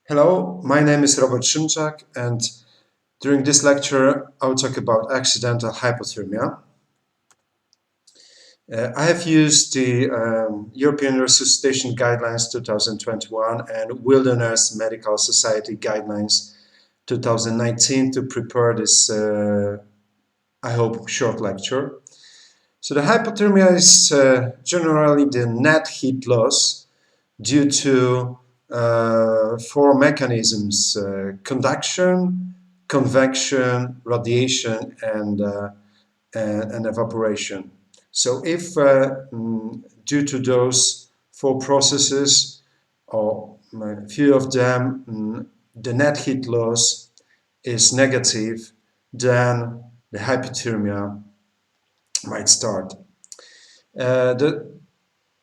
Hello, my name is Robert Szymczak, and during this lecture I will talk about accidental hypothermia. I have used the European Resuscitation Guidelines 2021 and Wilderness Medical Society Guidelines 2019 to prepare this, I hope, short lecture. So the hypothermia is generally the net heat loss due to four mechanisms: conduction, convection, radiation, and evaporation. So if due to those four processes, or a few of them, the net heat loss is negative, then the hypothermia might start. The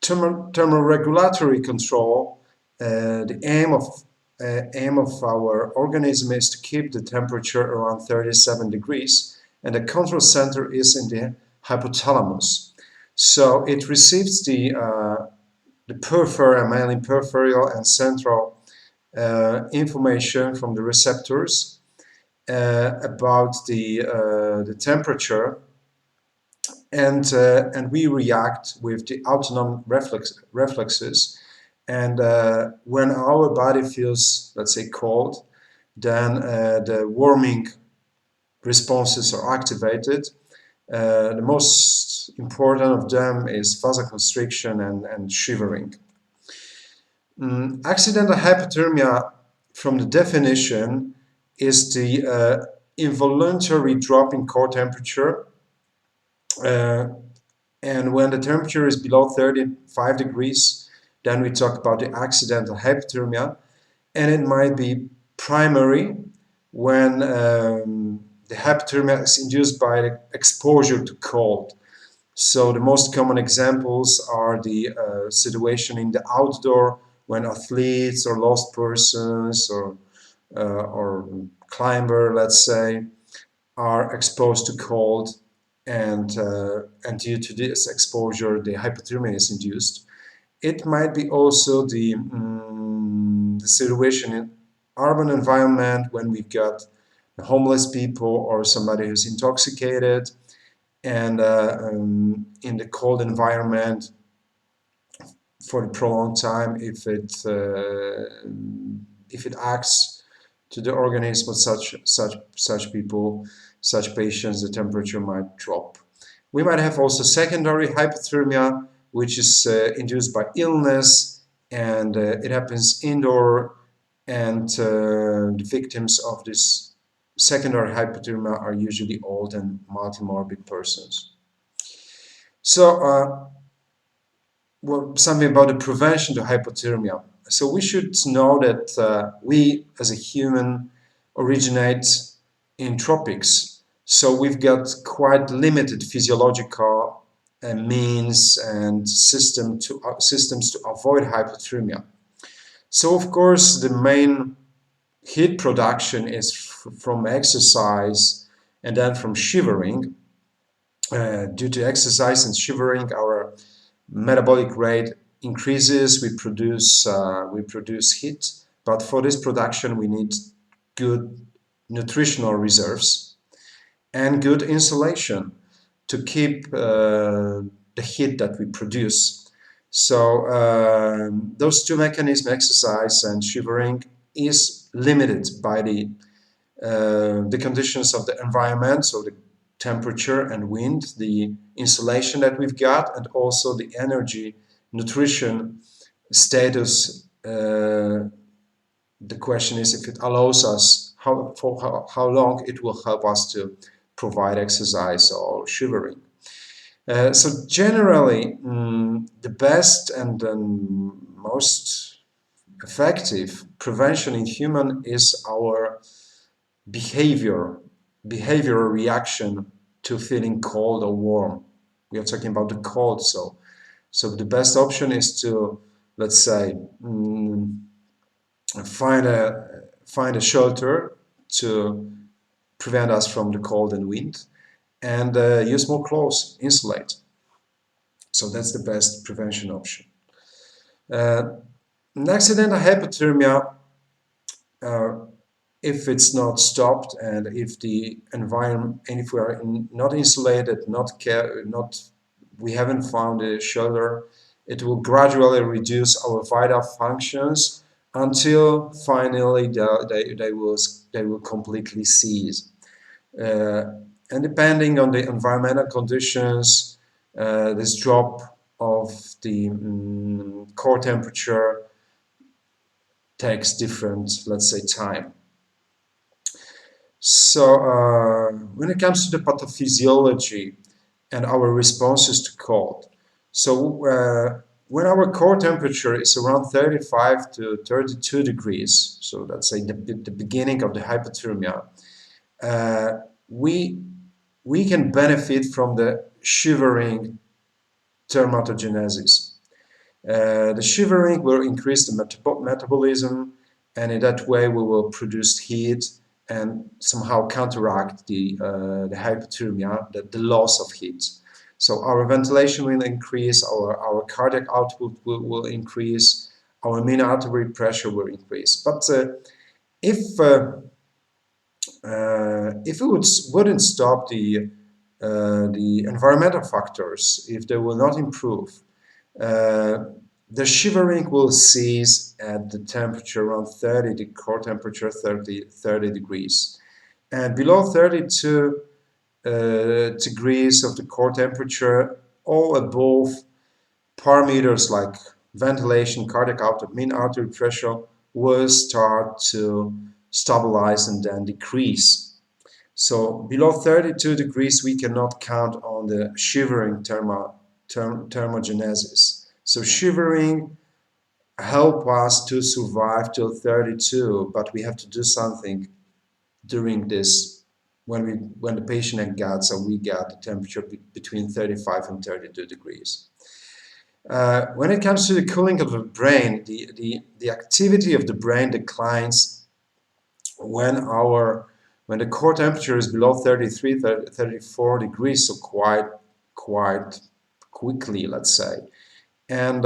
thermoregulatory control, the aim of our organism is to keep the temperature around 37 degrees, and the control center is in the hypothalamus. So it receives the peripheral, mainly peripheral and central information from the receptors about the temperature, and we react with the autonomic reflexes. And when our body feels, let's say, cold, then the warming responses are activated. The most important of them is vasoconstriction and shivering. Accidental hypothermia, from the definition, is the involuntary drop in core temperature. And when the temperature is below 35 degrees, then we talk about the accidental hypothermia. And it might be primary when the hypothermia is induced by the exposure to cold. So the most common examples are the situation in the outdoor when athletes or lost persons or climber, let's say, are exposed to cold, and due to this exposure the hypothermia is induced. It might be also the situation in urban environment when we've got homeless people or somebody who's intoxicated, and in the cold environment for a prolonged time, if it acts to the organism of such people, such patients, the temperature might drop. We might have also secondary hypothermia, which is induced by illness, and it happens indoor, and the victims of this secondary hypothermia are usually old and multimorbid persons. So well, something about the prevention to hypothermia. So we should know that we as a human originate in tropics. So we've got quite limited physiological means and systems to avoid hypothermia. So of course the main heat production is from exercise and then from shivering. Due to exercise and shivering, our metabolic rate increases, we produce heat, but for this production we need good nutritional reserves and good insulation to keep the heat that we produce. So those two mechanisms, exercise and shivering, is limited by the conditions of the environment, so the temperature and wind, the insulation that we've got, and also the energy nutrition status. The question is if it allows us, for how long it will help us to provide exercise or shivering. So generally, the best and most effective prevention in human is our behavioral reaction to feeling cold or warm. We are talking about the cold, so the best option is to, let's say, find a shelter to prevent us from the cold and wind, and use more clothes, insulate. So that's the best prevention option. Accidental hypothermia if it's not stopped, and if the environment, and if we are not insulated, not we haven't found a shelter, it will gradually reduce our vital functions until finally they will completely cease. And depending on the environmental conditions, this drop of the core temperature takes different, let's say, time. So when it comes to the pathophysiology and our responses to cold, so when our core temperature is around 35 to 32 degrees, so let's say the beginning of the hypothermia, we can benefit from the shivering thermatogenesis. The shivering will increase the metabolism, and in that way we will produce heat and somehow counteract the hypothermia, the loss of heat. So our ventilation will increase, our cardiac output will increase, our mean artery pressure will increase. But if it wouldn't stop the environmental factors, if they will not improve, the shivering will cease at the temperature around 30, the core temperature 30 degrees. And below 32 degrees of the core temperature, all above parameters like ventilation, cardiac output, mean artery pressure will start to stabilize and then decrease. So below 32 degrees, we cannot count on the shivering thermogenesis. So shivering help us to survive till 32, but we have to do something during this when the patient gets, or we get the temperature between 35 and 32 degrees. When it comes to the cooling of the brain, the activity of the brain declines when the core temperature is below 33, 34 degrees, so quite quickly, let's say. And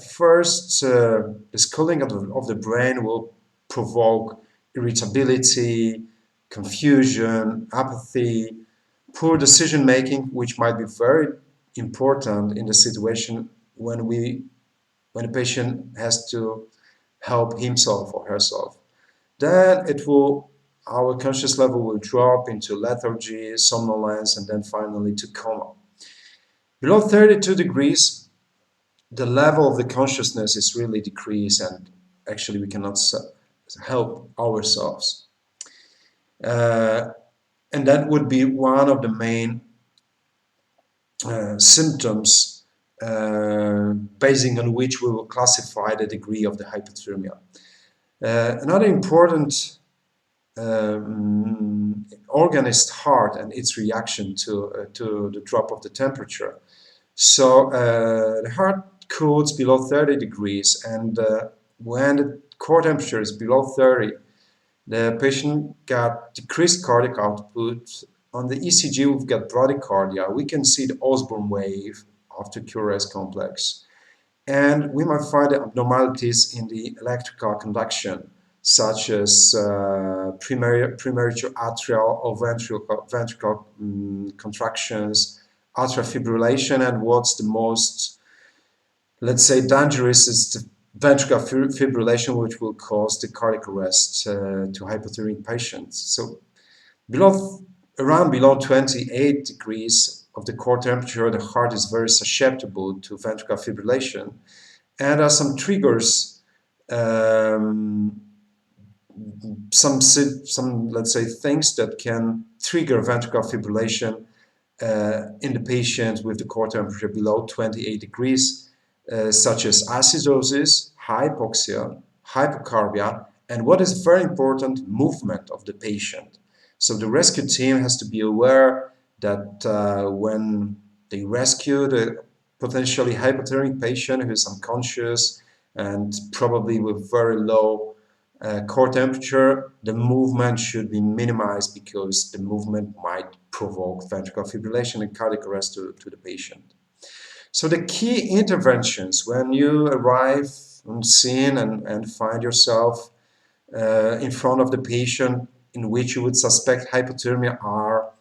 first, this cooling of the brain will provoke irritability, confusion, apathy, poor decision making, which might be very important in the situation when the patient has to help himself or herself. Then our conscious level will drop into lethargy, somnolence, and then finally to coma. Below 32 degrees, the level of the consciousness is really decreased, and actually we cannot help ourselves. And that would be one of the main symptoms basing on which we will classify the degree of the hypothermia. Another important organ is the heart and its reaction to the drop of the temperature. So the heart cools below 30 degrees, and when the core temperature is below 30, the patient got decreased cardiac output. On the ECG, we've got bradycardia. We can see the Osborn wave of the QRS complex. And we might find abnormalities in the electrical conduction, such as premature atrial or ventricle contractions, atrial fibrillation, and what's the most, let's say, dangerous is the ventricular fibrillation, which will cause the cardiac arrest to hypothermic patients. So around below 28 degrees of the core temperature, the heart is very susceptible to ventricular fibrillation. And there are some triggers, some let's say things that can trigger ventricular fibrillation in the patient with the core temperature below 28 degrees, such as acidosis, hypoxia, hypocarbia, and what is very important, movement of the patient. So the rescue team has to be aware that when they rescue the potentially hypothermic patient who is unconscious and probably with very low core temperature, the movement should be minimized because the movement might provoke ventricular fibrillation and cardiac arrest to the patient. So the key interventions when you arrive on scene and find yourself in front of the patient in which you would suspect hypothermia are,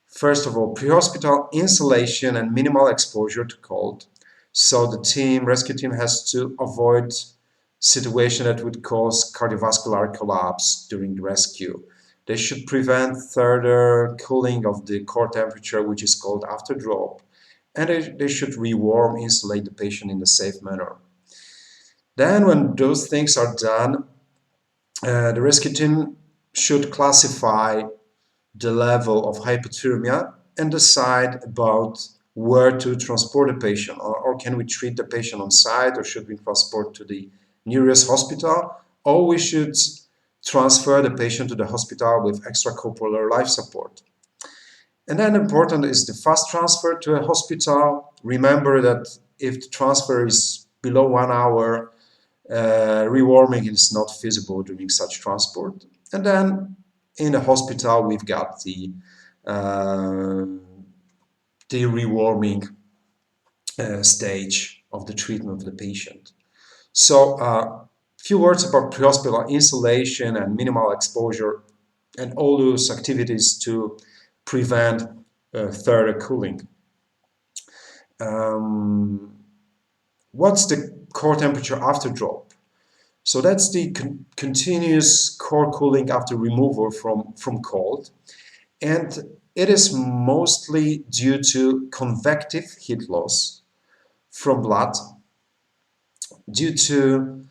first of all, pre-hospital insulation and minimal exposure to cold. So the rescue team has to avoid situation that would cause cardiovascular collapse during the rescue. They should prevent further cooling of the core temperature, which is called afterdrop, and they should rewarm, insulate the patient in a safe manner. Then when those things are done, the rescue team should classify the level of hypothermia and decide about where to transport the patient, or can we treat the patient on site, or should we transport to the nearest hospital, or we should transfer the patient to the hospital with extracorporeal life support. And then important is the fast transfer to a hospital. Remember that if the transfer is below 1 hour, rewarming is not feasible during such transport. And then in the hospital, we've got the rewarming stage of the treatment of the patient. So, few words about pre-hospital insulation and minimal exposure and all those activities to prevent further cooling. What's the core temperature after drop? So that's the continuous core cooling after removal from cold. And it is mostly due to convective heat loss from blood due to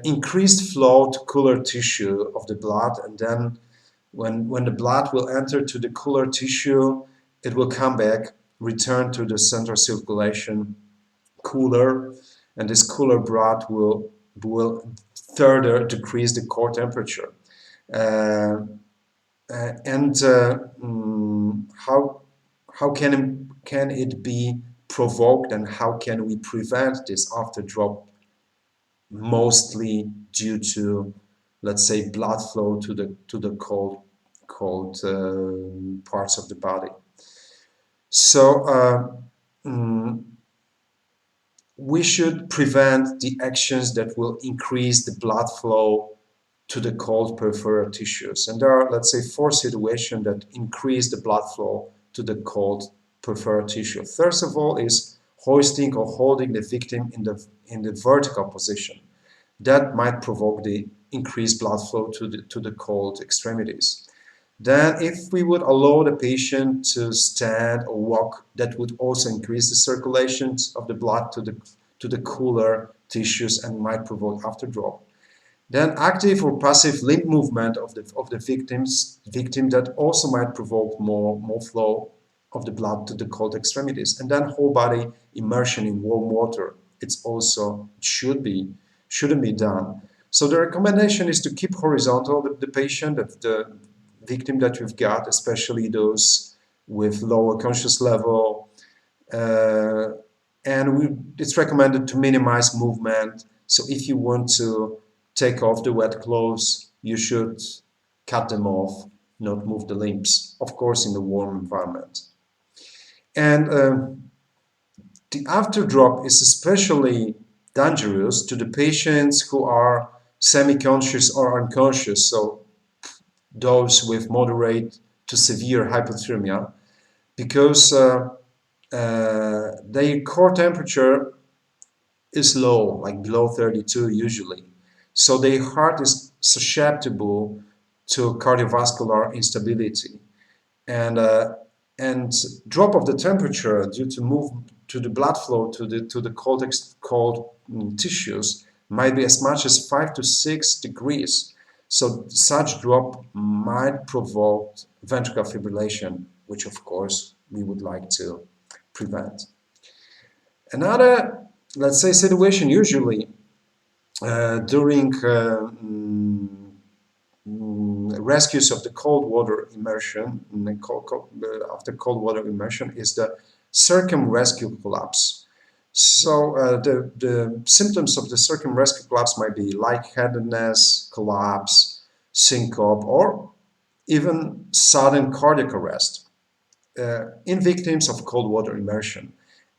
increased flow to cooler tissue of the blood. And then when the blood will enter to the cooler tissue, it will come back, return to the central circulation cooler, and this cooler blood will further decrease the core temperature. How can it be provoked, and how can we prevent this after drop? Mostly due to, let's say, blood flow to the cold parts of the body. So we should prevent the actions that will increase the blood flow to the cold peripheral tissues. And there are, let's say, 4 situations that increase the blood flow to the cold peripheral tissue. First of all is hoisting or holding the victim in the vertical position. That might provoke the increased blood flow to the cold extremities. Then if we would allow the patient to stand or walk, that would also increase the circulation of the blood to the cooler tissues and might provoke afterdrop. Then active or passive limb movement of the victim that also might provoke more flow of the blood to the cold extremities. And then whole body immersion in warm water. It's also shouldn't be done. So the recommendation is to keep horizontal the patient, the victim that you've got, especially those with lower conscious level. It's recommended to minimize movement. So if you want to take off the wet clothes, you should cut them off, not move the limbs, of course in the warm environment. And the afterdrop is especially dangerous to the patients who are semi-conscious or unconscious, so those with moderate to severe hypothermia, because their core temperature is low, like below 32 usually. So their heart is susceptible to cardiovascular instability. And drop of the temperature due to the blood flow to the cold tissues might be as much as 5 to 6 degrees. So such drop might provoke ventricular fibrillation, which of course we would like to prevent. Another, let's say, situation usually during rescues of the cold water immersion, after cold water immersion, is the circumrescue collapse. So the symptoms of the circumrescue collapse might be lightheadedness, collapse, syncope, or even sudden cardiac arrest in victims of cold water immersion.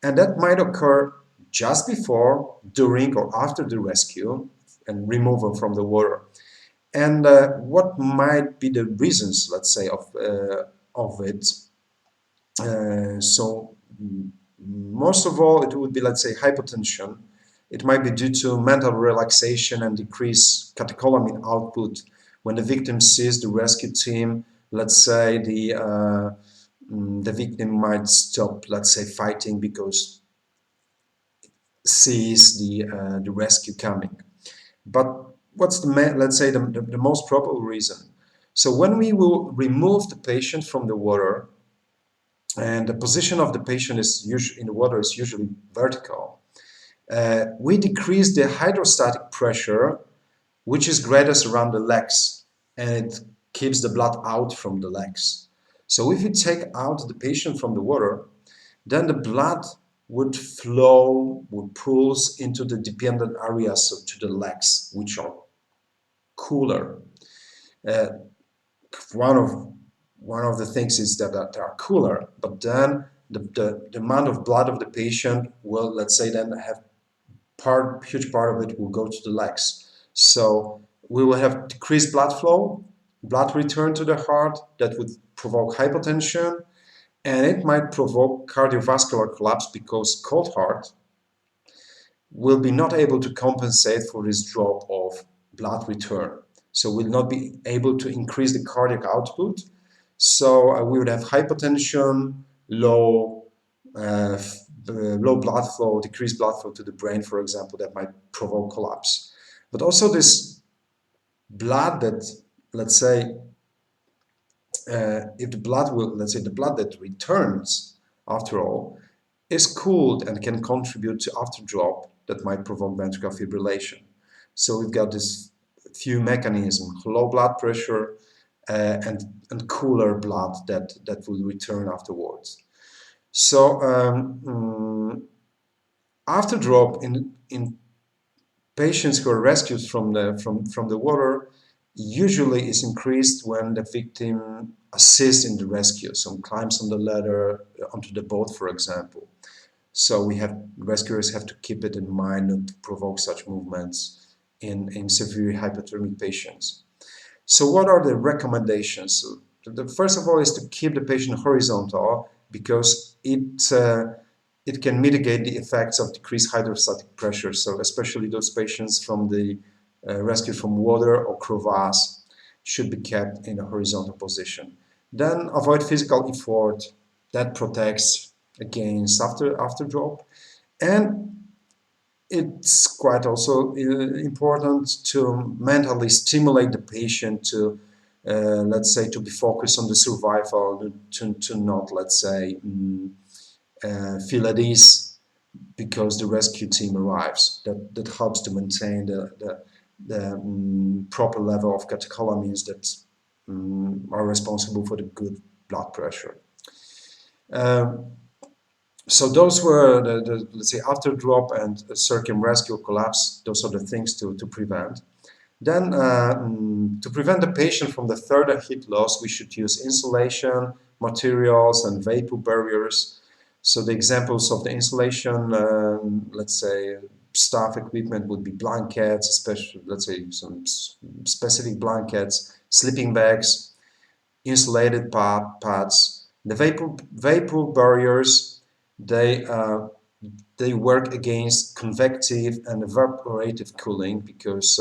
And that might occur just before, during, or after the rescue and removal from the water. And what might be the reasons, let's say, of it? Most of all, it would be, let's say, hypotension. It might be due to mental relaxation and decreased catecholamine output. When the victim sees the rescue team, let's say the victim might stop, let's say, fighting because sees the rescue coming. But what's let's say the most probable reason? So when we will remove the patient from the water, and the position of the patient is usually in the water is usually vertical, we decrease the hydrostatic pressure, which is greatest around the legs, and it keeps the blood out from the legs. So if you take out the patient from the water, then the blood would flow, would pulse into the dependent areas, so to the legs, which are cooler. Uh, one of the things is that they are cooler, but then the amount of blood of the patient will, let's say, then have huge part of it will go to the legs. So we will have decreased blood flow, blood return to the heart that would provoke hypotension, and it might provoke cardiovascular collapse because cold heart will be not able to compensate for this drop of blood return. So will not be able to increase the cardiac output. So we would have hypotension, low blood flow, decreased blood flow to the brain, for example, that might provoke collapse. But also this blood that, let's say, if the blood will, let's say, the blood that returns, after all, is cooled and can contribute to afterdrop that might provoke ventricular fibrillation. So we've got this few mechanisms: low blood pressure and cooler blood that will return afterwards. So afterdrop in patients who are rescued from the water usually is increased when the victim assists in the rescue, so climbs on the ladder onto the boat, for example. So rescuers have to keep it in mind not to provoke such movements in severe hypothermic patients. So what are the recommendations? So the first of all is to keep the patient horizontal, because it can mitigate the effects of decreased hydrostatic pressure. So especially those patients from the rescued from water or crevasse should be kept in a horizontal position. Then avoid physical effort. That protects against afterdrop. And it's quite also important to mentally stimulate the patient to, let's say, to be focused on the survival, to not, let's say, feel at ease because the rescue team arrives. That helps to maintain the proper level of catecholamines that are responsible for the good blood pressure. So those were let's say, afterdrop and circumrescue collapse. Those are the things to prevent. Then to prevent the patient from the further heat loss, we should use insulation materials and vapor barriers. So the examples of the insulation, let's say, staff equipment would be blankets, especially, let's say, some specific blankets, sleeping bags, insulated pads. The vapor barriers, they work against convective and evaporative cooling, because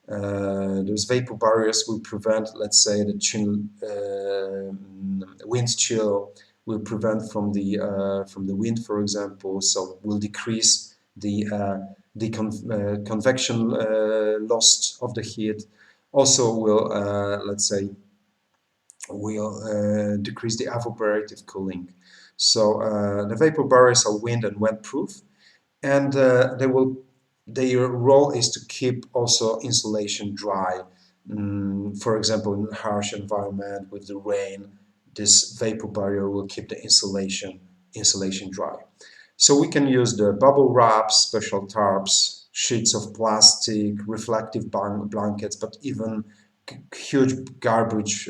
those vapor barriers will prevent, let's say, the wind chill, will prevent from the wind, for example. So will decrease the convection loss of the heat. Also will, let's say, will decrease the evaporative cooling. So the vapor barriers are wind and wet proof, and their role is to keep also insulation dry. For example, in a harsh environment with the rain, this vapor barrier will keep the insulation dry. So we can use the bubble wraps, special tarps, sheets of plastic, reflective blankets, but even huge garbage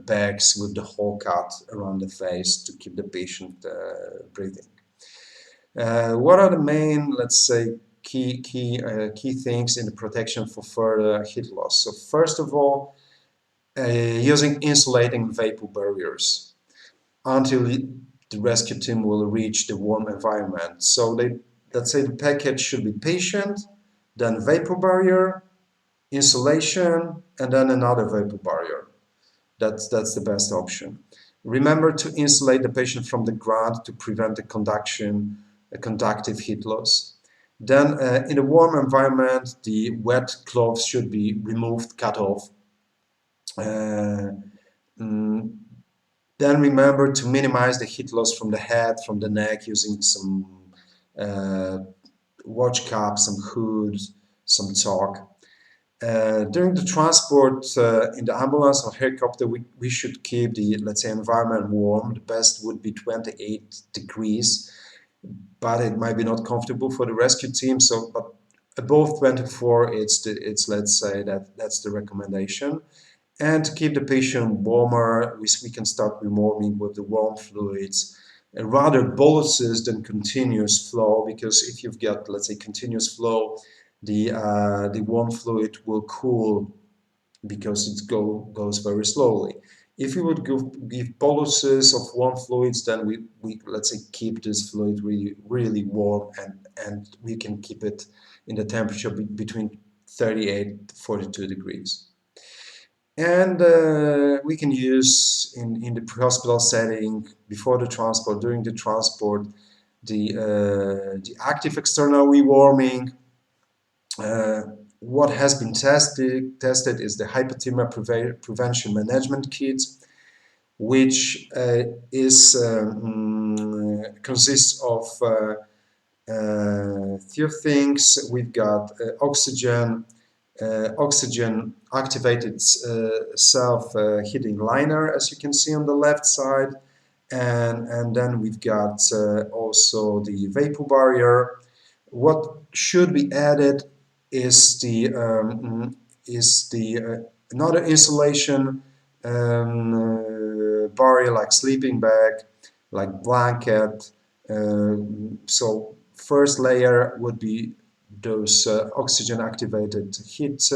bags with the hole cut around the face to keep the patient breathing. What are the main, let's say, key things in the protection for further heat loss. So first of all, using insulating vapor barriers until the rescue team will reach the warm environment. So let's say the package should be patient, then vapor barrier, insulation, and then another vapor barrier. That's the best option. Remember to insulate the patient from the ground to prevent the conductive heat loss. Then in a warm environment, the wet clothes should be removed, cut off. Then remember to minimize the heat loss from the head, from the neck, using some watch cap, some hood, some chalk. During the transport in the ambulance or helicopter, we should keep the, let's say, environment warm. The best would be 28 degrees, but it might be not comfortable for the rescue team. So, but above 24, it's let's say that's the recommendation. And to keep the patient warmer, we can start rewarming with the warm fluids, rather boluses than continuous flow, because if you've got, let's say, continuous flow, the warm fluid will cool because it goes very slowly. If you would give boluses of warm fluids, then we let's say keep this fluid really warm, and we can keep it in the temperature between 38 to 42 degrees. And we can use in the pre-hospital setting, before the transport, during the transport, the active external rewarming. What has been tested is the hypothermia prevention management kit, which consists of few things. We've got oxygen activated self-heating liner, as you can see on the left side, and then we've got also the vapor barrier. What should be added is the another insulation barrier, like sleeping bag, like blanket. So first layer would be those oxygen activated heat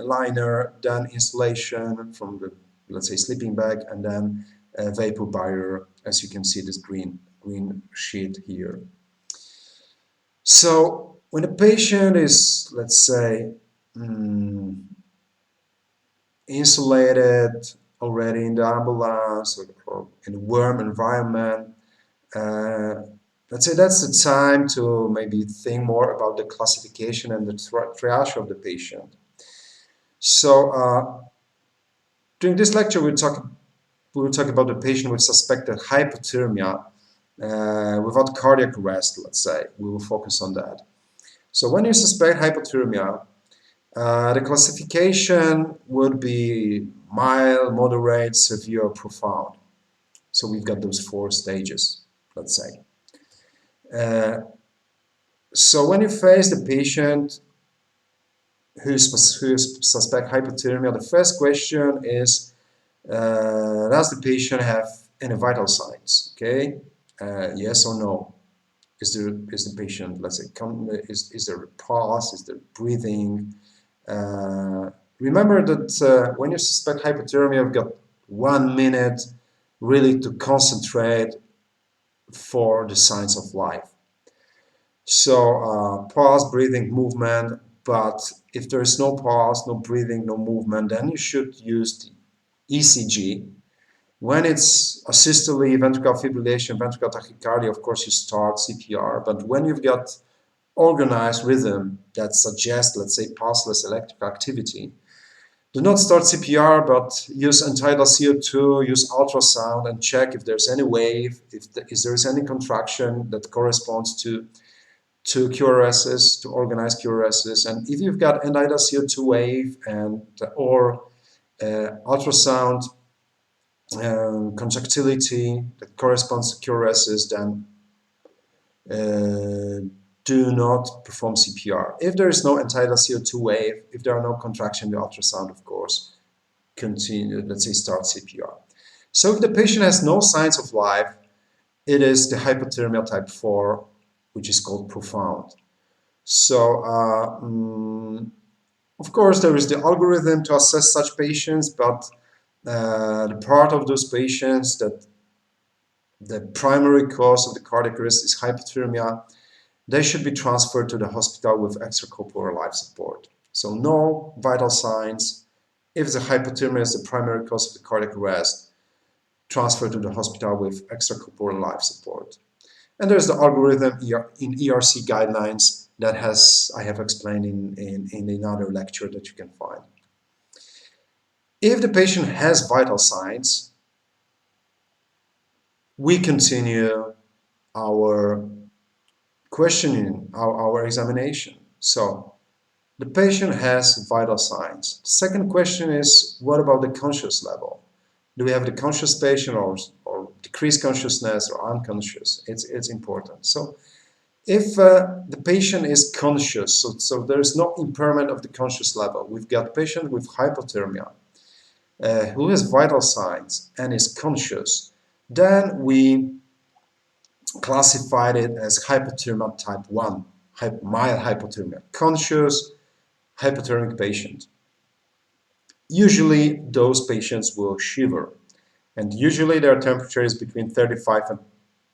liner, then insulation from the, let's say, sleeping bag, and then vapor barrier, as you can see this green sheet here. So when a patient is, let's say, insulated already in the ambulance or in a warm environment, let's say that's the time to maybe think more about the classification and the triage of the patient. So during this lecture, we will talk about the patient with suspected hypothermia without cardiac arrest, let's say. We will focus on that. So when you suspect hypothermia, the classification would be mild, moderate, severe, or profound. So we've got those 4 stages, let's say. So when you face the patient who suspect hypothermia, the first question is, does the patient have any vital signs? Okay, yes or no? Is the patient, let's say, is there a pulse? Is there breathing? Remember that when you suspect hypothermia, you've got 1 minute really to concentrate for the signs of life. So pulse, breathing, movement. But if there is no pulse, no breathing, no movement, then you should use the ECG. When it's asystole, ventricular fibrillation, ventricular tachycardia, of course you start CPR. But when you've got organized rhythm that suggests, let's say, pulseless electrical activity, do not start CPR, but use end-tidal CO2, use ultrasound, and check if there's any wave, if there's any contraction that corresponds to QRSs, to organized QRSs. And if you've got end-tidal CO2 wave or ultrasound contractility that corresponds to QRSs, then do not perform CPR. If there is no end-tidal CO2 wave, if there are no contraction in the ultrasound, of course, continue, let's say, start CPR. So if the patient has no signs of life, it is the hypothermia type 4 which is called profound. So, of course, there is the algorithm to assess such patients, but the part of those patients that the primary cause of the cardiac arrest is hypothermia, they should be transferred to the hospital with extracorporeal life support. So no vital signs. If the hypothermia is the primary cause of the cardiac arrest, transfer to the hospital with extracorporeal life support. And there's the algorithm in ERC guidelines that I have explained in another lecture that you can find. If the patient has vital signs, we continue our questioning, our examination. So the patient has vital signs. The second question is, what about the conscious level? Do we have the conscious patient or decreased consciousness or unconscious? It's important. So if the patient is conscious, so there's no impairment of the conscious level, we've got patient with hypothermia who has vital signs and is conscious, then we classified it as hypothermia type 1, mild hypothermia, conscious hypothermic patient. Usually those patients will shiver, and usually their temperature is between 35 and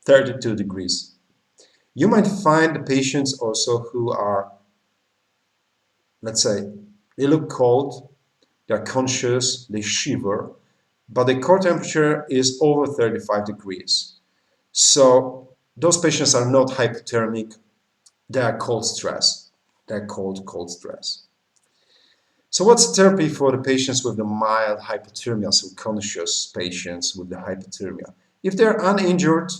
32 degrees. You might find the patients also who are, let's say, they look cold, they're conscious, they shiver, but the core temperature is over 35 degrees. So those patients are not hypothermic, they are cold stress. They're cold stress. So what's the therapy for the patients with the mild hypothermia, so conscious patients with the hypothermia? If they're uninjured,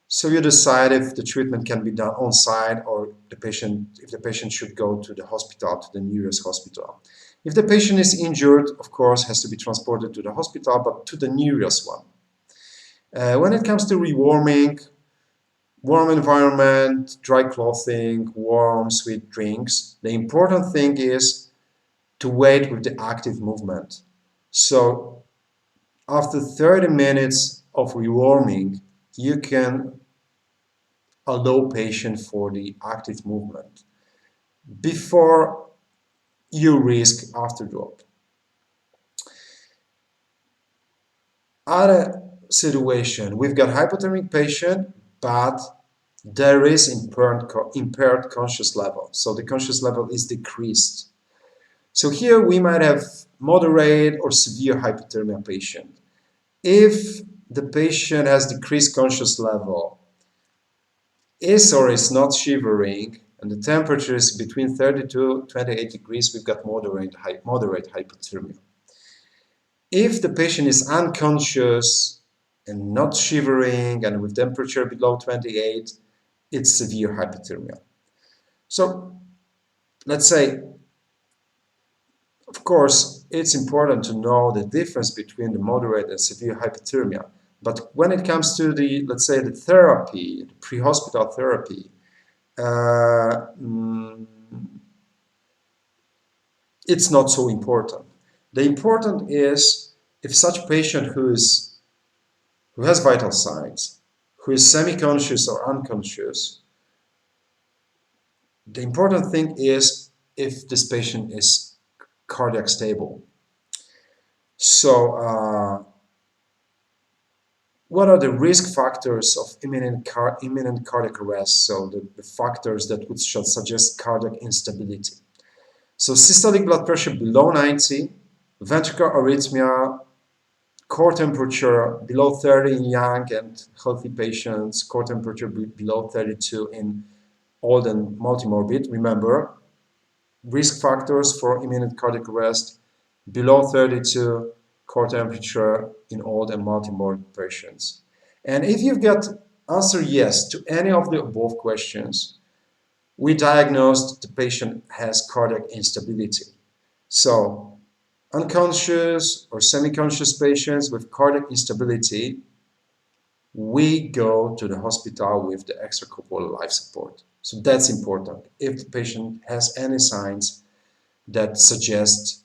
so you decide if the treatment can be done on site or if the patient should go to the hospital, to the nearest hospital. If the patient is injured, of course, has to be transported to the hospital, but to the nearest one. When it comes to rewarming, warm environment, dry clothing, warm, sweet drinks, the important thing is to wait with the active movement. So after 30 minutes of rewarming, you can allow patient for the active movement before you risk afterdrop. Other situation, we've got hypothermic patient, but there is impaired conscious level. So the conscious level is decreased. So here we might have moderate or severe hypothermia patient. If the patient has decreased conscious level, is or is not shivering, and the temperature is between 32 and 28 degrees, we've got moderate hypothermia. If the patient is unconscious and not shivering and with temperature below 28, it's severe hypothermia. So let's say, of course, it's important to know the difference between the moderate and severe hypothermia. But when it comes to the, let's say, the therapy, the pre-hospital therapy, it's not so important. The important is if such patient who has vital signs, who is semi-conscious or unconscious, the important thing is if this patient is cardiac stable. So what are the risk factors of imminent cardiac arrest? So the factors that would suggest cardiac instability. So systolic blood pressure below 90, ventricular arrhythmia, core temperature below 30 in young and healthy patients, core temperature below 32 in old and multimorbid. Remember, risk factors for imminent cardiac arrest below 32, core temperature in old and multimorbid patients. And if you've got answer yes to any of the above questions, we diagnosed the patient has cardiac instability. So unconscious or semi-conscious patients with cardiac instability, we go to the hospital with the extracorporeal life support. So that's important. If the patient has any signs that suggest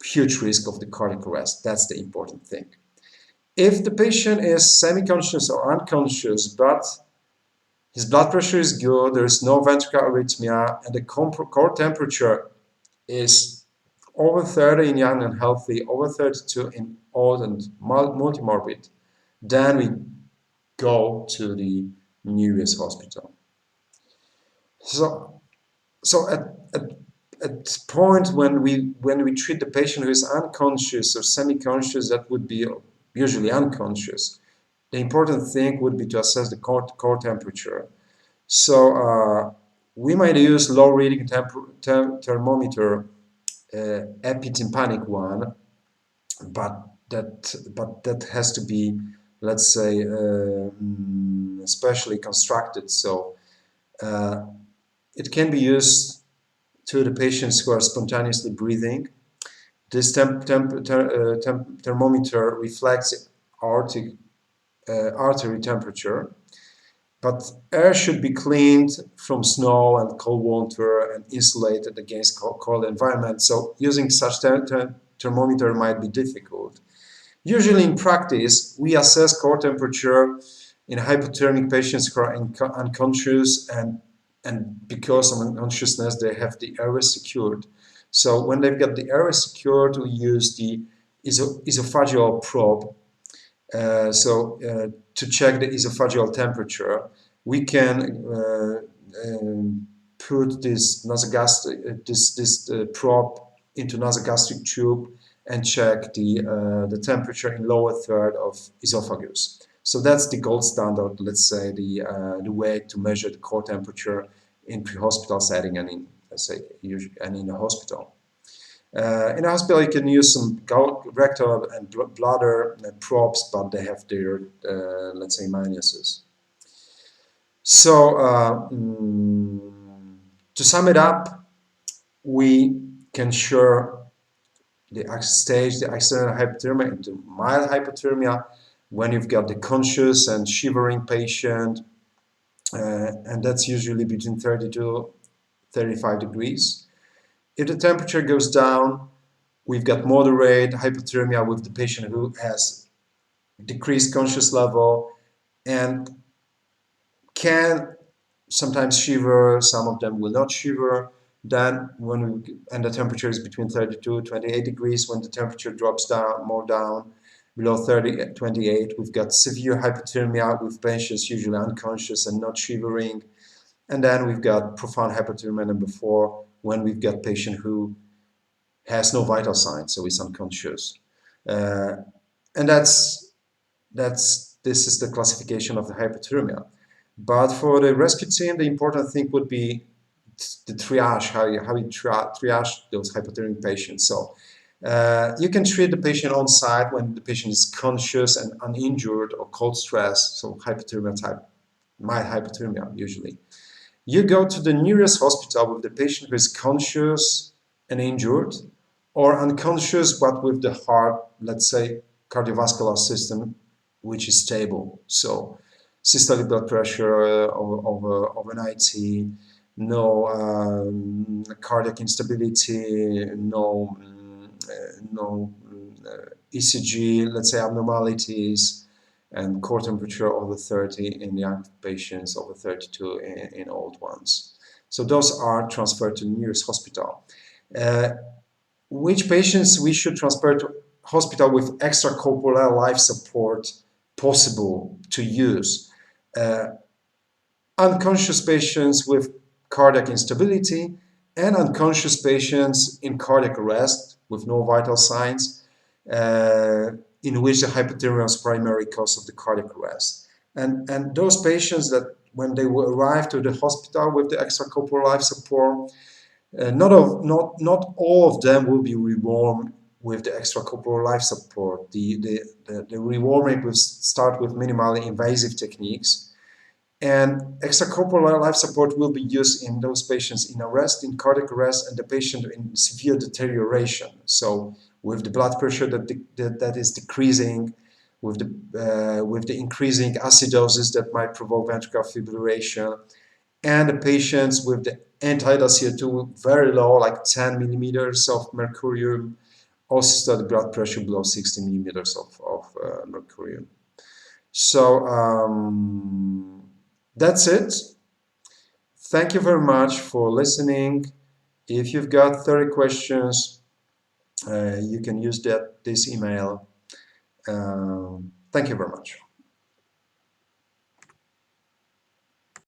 huge risk of the cardiac arrest, that's the important thing. If the patient is semi-conscious or unconscious, but His blood pressure is good, there is no ventricular arrhythmia, and the core temperature is over 30 in young and healthy, over 32 in old and multimorbid. Then we go to the nearest hospital. So at point when we treat the patient who is unconscious or semi-conscious, that would be usually unconscious. The important thing would be to assess the core temperature. So we might use low reading thermometer, epitympanic one, but that has to be, let's say, specially constructed. So it can be used to the patients who are spontaneously breathing. This thermometer reflects artery temperature, but air should be cleaned from snow and cold water and insulated against cold environment. So using such thermometer might be difficult. Usually in practice, we assess core temperature in hypothermic patients who are unconscious, and because of unconsciousness, they have the airway secured. So when they've got the airway secured, we use the esophageal probe. To check the esophageal temperature, we can put this probe into nasogastric tube and check the temperature in lower third of esophagus. So that's the gold standard, let's say, the way to measure the core temperature in pre-hospital setting and in, let's say, and in a hospital. In a hospital, you can use some rectal and bladder probes, but they have their, let's say, minuses. So to sum it up, we can share the stage the accidental hypothermia into mild hypothermia when you've got the conscious and shivering patient, and that's usually between 30 to 35 degrees. If the temperature goes down, we've got moderate hypothermia with the patient who has decreased conscious level and can sometimes shiver, some of them will not shiver. Then and the temperature is between 32 to 28 degrees. When the temperature drops down below 28, we've got severe hypothermia with patients usually unconscious and not shivering. And then we've got profound hypothermia number 4, when we've got patient who has no vital signs, so is unconscious. And this is the classification of the hypothermia. But for the rescue team, the important thing would be the triage, how you triage those hypothermic patients. So you can treat the patient on site when the patient is conscious and uninjured or cold stress, so hypothermia type, mild hypothermia usually. You go to the nearest hospital with the patient who is conscious and injured, or unconscious but with the heart, let's say, cardiovascular system, which is stable. So systolic blood pressure over 90, no cardiac instability, no ECG, let's say, abnormalities, and core temperature over 30 in young patients, over 32 in old ones. So those are transferred to the nearest hospital. Which patients we should transfer to hospital with extracorporeal life support possible to use? Unconscious patients with cardiac instability and unconscious patients in cardiac arrest with no vital signs, in which the hypothermia is primary cause of the cardiac arrest. And those patients that when they will arrive to the hospital with the extracorporeal life support, not all of them will be rewarmed with the extracorporeal life support. The rewarming will start with minimally invasive techniques, and extracorporeal life support will be used in those patients in arrest, in cardiac arrest, and the patient in severe deterioration. So with the blood pressure that is decreasing, with the increasing acidosis that might provoke ventricular fibrillation, and the patients with the end-tidal CO2 very low, like 10 millimeters of mercurium, or systolic blood pressure below 60 millimeters of mercurium. So That's it. Thank you very much for listening. If you've got 30 questions, you can use this email. Thank you very much.